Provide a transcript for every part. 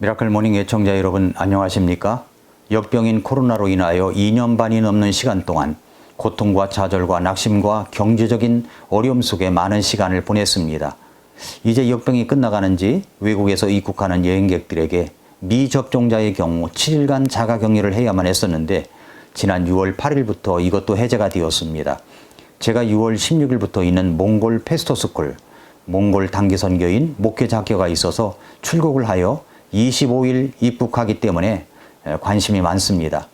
미라클 모닝 애청자 여러분 안녕하십니까? 역병인 코로나로 인하여 2년 반이 넘는 시간 동안 고통과 좌절과 낙심과 경제적인 어려움 속에 많은 시간을 보냈습니다. 이제 역병이 끝나가는지 외국에서 입국하는 여행객들에게 미접종자의 경우 7일간 자가격리를 해야만 했었는데 지난 6월 8일부터 이것도 해제가 되었습니다. 제가 6월 16일부터 있는 몽골 페스토스쿨, 몽골 단기 선교인 목회자 학교가 있어서 출국을 하여 25일 입국하기 때문에 관심이 많습니다.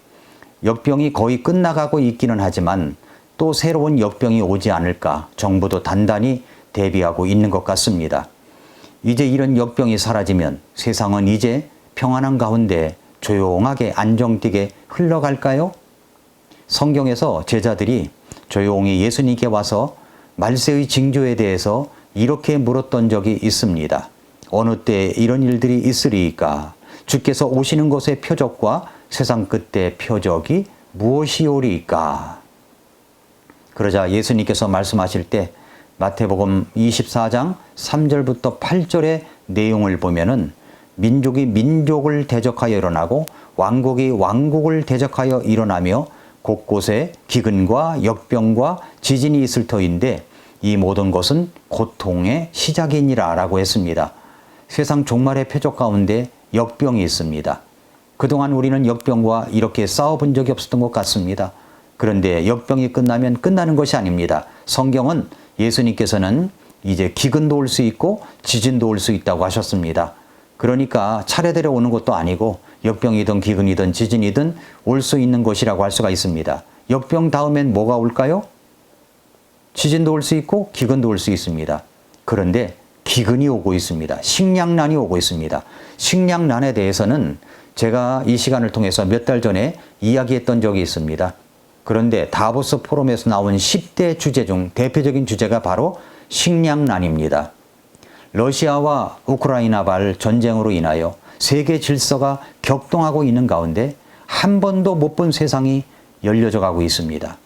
역병이 거의 끝나가고 있기는 하지만 또 새로운 역병이 오지 않을까 정부도 단단히 대비하고 있는 것 같습니다. 이제 이런 역병이 사라지면 세상은 이제 평안한 가운데 조용하게 안정되게 흘러갈까요? 성경에서 제자들이 조용히 예수님께 와서 말세의 징조에 대해서 이렇게 물었던 적이 있습니다. 어느 때 이런 일들이 있으리이까? 주께서 오시는 것의 표적과 세상 끝의 표적이 무엇이오리이까? 그러자 예수님께서 말씀하실 때 마태복음 24장 3절부터 8절의 내용을 보면은 민족이 민족을 대적하여 일어나고 왕국이 왕국을 대적하여 일어나며 곳곳에 기근과 역병과 지진이 있을 터인데 이 모든 것은 고통의 시작이니라 라고 했습니다. 세상 종말의 표적 가운데 역병이 있습니다. 그동안 우리는 역병과 이렇게 싸워본 적이 없었던 것 같습니다. 그런데 역병이 끝나면 끝나는 것이 아닙니다. 성경은 예수님께서는 이제 기근도 올 수 있고 지진도 올 수 있다고 하셨습니다. 그러니까 차례대로 오는 것도 아니고 역병이든 기근이든 지진이든 올 수 있는 것이라고 할 수가 있습니다. 역병 다음엔 뭐가 올까요? 지진도 올 수 있고 기근도 올 수 있습니다. 그런데 기근이 오고 있습니다. 식량난이 오고 있습니다. 식량난에 대해서는 제가 이 시간을 통해서 몇 달 전에 이야기했던 적이 있습니다. 그런데 다보스 포럼에서 나온 10대 주제 중 대표적인 주제가 바로 식량난입니다. 러시아와 우크라이나발 전쟁으로 인하여 세계 질서가 격동하고 있는 가운데 한 번도 못 본 세상이 열려져 가고 있습니다.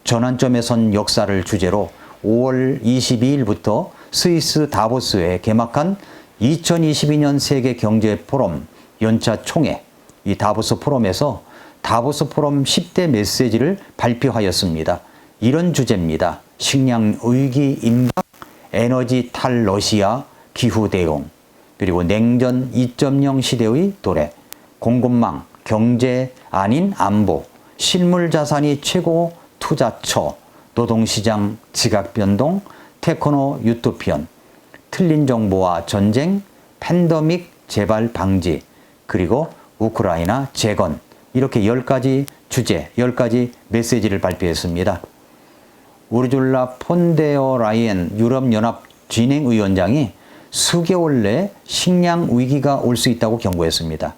전환점에 선 역사를 주제로 5월 22일부터 스위스 다보스에 개막한 2022년 세계 경제 포럼 연차 총회, 이 다보스 포럼에서 다보스 포럼 10대 메시지를 발표하였습니다. 이런 주제입니다. 식량 위기 임박, 에너지 탈 러시아, 기후 대응, 그리고 냉전 2.0 시대의 도래, 공급망, 경제 아닌 안보, 실물 자산이 최고 투자처, 노동시장 지각 변동, 테크노 유토피언, 틀린 정보와 전쟁, 팬데믹 재발 방지, 그리고 우크라이나 재건, 이렇게 10가지 주제, 10가지 메시지를 발표했습니다. 우르줄라 폰데어 라이엔 유럽연합 진행위원장이 수개월 내 식량 위기가 올 수 있다고 경고했습니다.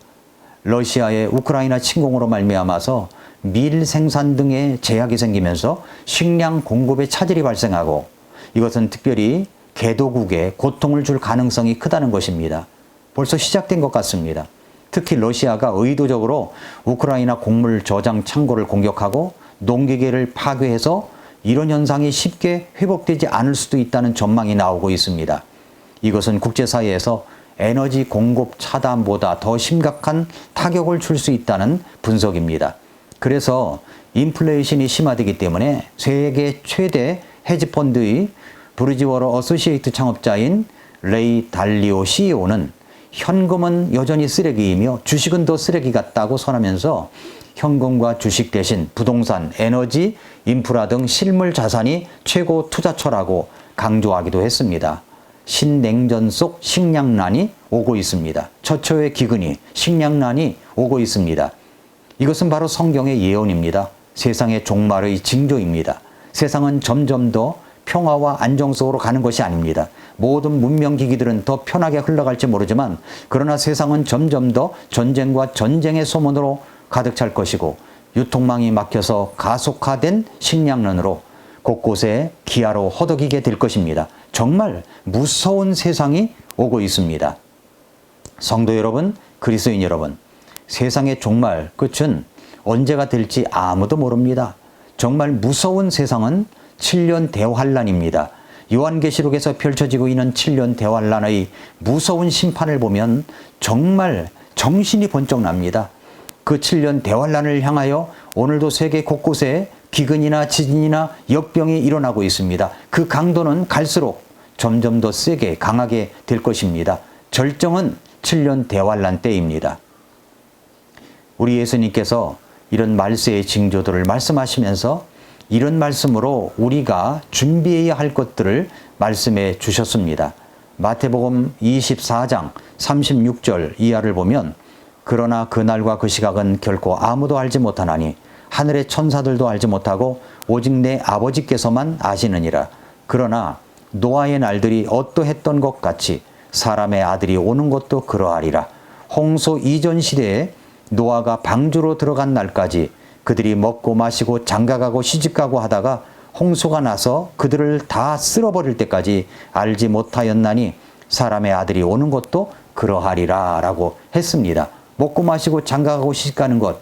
러시아의 우크라이나 침공으로 말미암아서 밀 생산 등의 제약이 생기면서 식량 공급에 차질이 발생하고 이것은 특별히 개도국에 고통을 줄 가능성이 크다는 것입니다. 벌써 시작된 것 같습니다. 특히 러시아가 의도적으로 우크라이나 곡물 저장 창고를 공격하고 농기계를 파괴해서 이런 현상이 쉽게 회복되지 않을 수도 있다는 전망이 나오고 있습니다. 이것은 국제사회에서 에너지 공급 차단보다 더 심각한 타격을 줄 수 있다는 분석입니다. 그래서 인플레이션이 심화되기 때문에 세계 최대 헤지펀드의 브리지워러 어소시에이트 창업자인 레이 달리오 CEO는 현금은 여전히 쓰레기이며 주식은 더 쓰레기 같다고 선하면서 현금과 주식 대신 부동산, 에너지, 인프라 등 실물 자산이 최고 투자처라고 강조하기도 했습니다. 신냉전 속 식량난이 오고 있습니다. 처처의 기근이, 식량난이 오고 있습니다. 이것은 바로 성경의 예언입니다. 세상의 종말의 징조입니다. 세상은 점점 더 평화와 안정 속으로 가는 것이 아닙니다. 모든 문명기기들은 더 편하게 흘러갈지 모르지만 그러나 세상은 점점 더 전쟁과 전쟁의 소문으로 가득 찰 것이고 유통망이 막혀서 가속화된 식량난으로 곳곳에 기아로 허덕이게 될 것입니다. 정말 무서운 세상이 오고 있습니다. 성도 여러분, 그리스도인 여러분, 세상의 종말 끝은 언제가 될지 아무도 모릅니다. 정말 무서운 세상은 7년 대환란입니다. 요한계시록에서 펼쳐지고 있는 7년 대환란의 무서운 심판을 보면 정말 정신이 번쩍 납니다. 그 7년 대환란을 향하여 오늘도 세계 곳곳에 기근이나 지진이나 역병이 일어나고 있습니다. 그 강도는 갈수록 점점 더 세게 강하게 될 것입니다. 절정은 7년 대환란 때입니다. 우리 예수님께서 이런 말세의 징조들을 말씀하시면서 이런 말씀으로 우리가 준비해야 할 것들을 말씀해 주셨습니다. 마태복음 24장 36절 이하를 보면 그러나 그날과 그 시각은 결코 아무도 알지 못하나니 하늘의 천사들도 알지 못하고 오직 내 아버지께서만 아시느니라. 그러나 노아의 날들이 어떠했던 것 같이 사람의 아들이 오는 것도 그러하리라. 홍수 이전 시대에 노아가 방주로 들어간 날까지 그들이 먹고 마시고 장가가고 시집가고 하다가 홍수가 나서 그들을 다 쓸어버릴 때까지 알지 못하였나니 사람의 아들이 오는 것도 그러하리라 라고 했습니다. 먹고 마시고 장가가고 시집가는 것,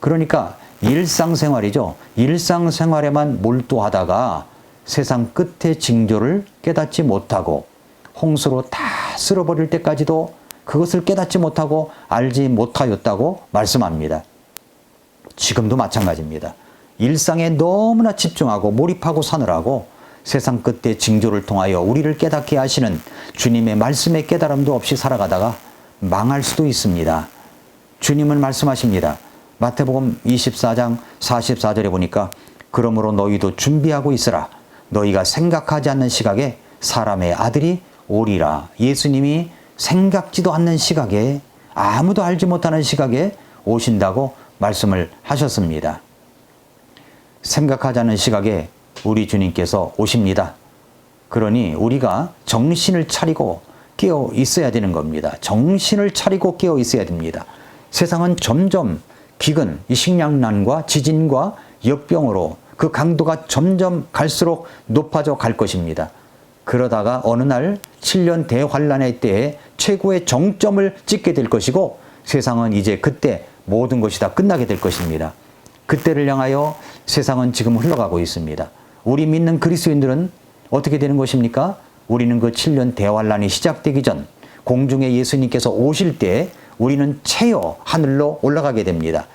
그러니까 일상생활이죠. 일상생활에만 몰두하다가 세상 끝의 징조를 깨닫지 못하고 홍수로 다 쓸어버릴 때까지도 그것을 깨닫지 못하고 알지 못하였다고 말씀합니다. 지금도 마찬가지입니다. 일상에 너무나 집중하고 몰입하고 사느라고 세상 끝의 징조를 통하여 우리를 깨닫게 하시는 주님의 말씀의 깨달음도 없이 살아가다가 망할 수도 있습니다. 주님은 말씀하십니다. 마태복음 24장 44절에 보니까 그러므로 너희도 준비하고 있으라. 너희가 생각하지 않는 시각에 사람의 아들이 오리라. 예수님이 생각지도 않는 시각에, 아무도 알지 못하는 시각에 오신다고 말씀을 하셨습니다. 생각하지 않는 시각에 우리 주님께서 오십니다. 그러니 우리가 정신을 차리고 깨어 있어야 되는 겁니다. 정신을 차리고 깨어 있어야 됩니다. 세상은 점점 기근, 이 식량난과 지진과 역병으로 그 강도가 점점 갈수록 높아져 갈 것입니다. 그러다가 어느 날 7년 대환란의 때에 최고의 정점을 찍게 될 것이고 세상은 이제 그때 모든 것이 다 끝나게 될 것입니다. 그때를 향하여 세상은 지금 흘러가고 있습니다. 우리 믿는 그리스도인들은 어떻게 되는 것입니까? 우리는 그 7년 대환란이 시작되기 전 공중에 예수님께서 오실 때 우리는 채여 하늘로 올라가게 됩니다.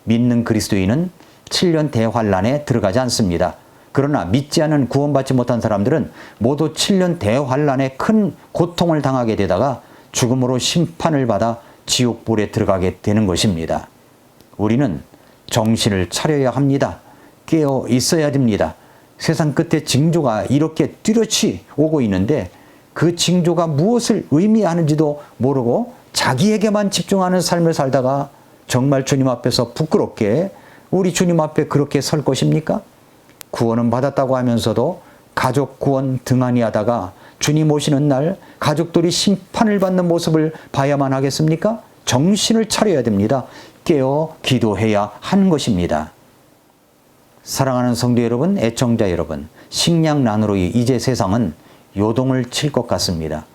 믿는 그리스도인은 7년 대환란에 들어가지 않습니다. 그러나 믿지 않은 구원받지 못한 사람들은 모두 7년 대환란에 큰 고통을 당하게 되다가 죽음으로 심판을 받아 지옥불에 들어가게 되는 것입니다. 우리는 정신을 차려야 합니다. 깨어 있어야 됩니다. 세상 끝에 징조가 이렇게 뚜렷이 오고 있는데 그 징조가 무엇을 의미하는지도 모르고 자기에게만 집중하는 삶을 살다가 정말 주님 앞에서 부끄럽게 우리 주님 앞에 그렇게 설 것입니까? 구원은 받았다고 하면서도 가족 구원 등한히 하다가 주님 오시는 날 가족들이 심판을 받는 모습을 봐야만 하겠습니까? 정신을 차려야 됩니다. 깨어 기도해야 하는 것입니다. 사랑하는 성도 여러분, 애청자 여러분, 식량난으로 이제 세상은 요동을 칠 것 같습니다.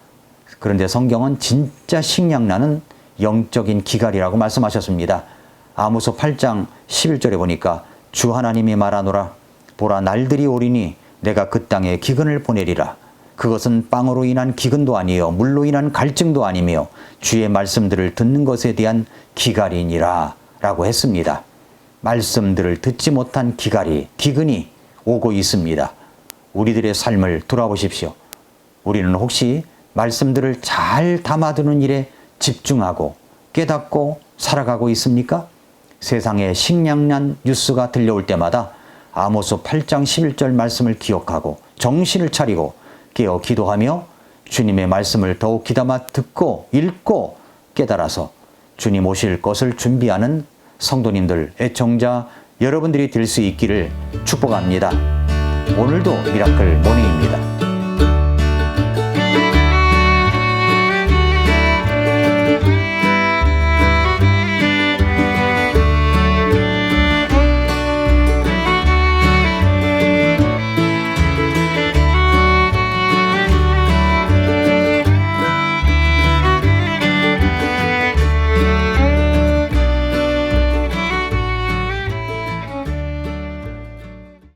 그런데 성경은 진짜 식량난은 영적인 기갈이라고 말씀하셨습니다. 아모스 8장 11절에 보니까 주 하나님이 말하노라. 보라, 날들이 오리니 내가 그 땅에 기근을 보내리라. 그것은 빵으로 인한 기근도 아니요 물로 인한 갈증도 아니며 주의 말씀들을 듣는 것에 대한 기갈이니라 라고 했습니다. 말씀들을 듣지 못한 기근이 오고 있습니다. 우리들의 삶을 돌아보십시오. 우리는 혹시 말씀들을 잘 담아두는 일에 집중하고 깨닫고 살아가고 있습니까? 세상에 식량난 뉴스가 들려올 때마다 아모스 8장 11절 말씀을 기억하고 정신을 차리고 깨어 기도하며 주님의 말씀을 더욱 귀담아 듣고 읽고 깨달아서 주님 오실 것을 준비하는 성도님들, 애청자 여러분들이 될 수 있기를 축복합니다. 오늘도 미라클 모닝입니다.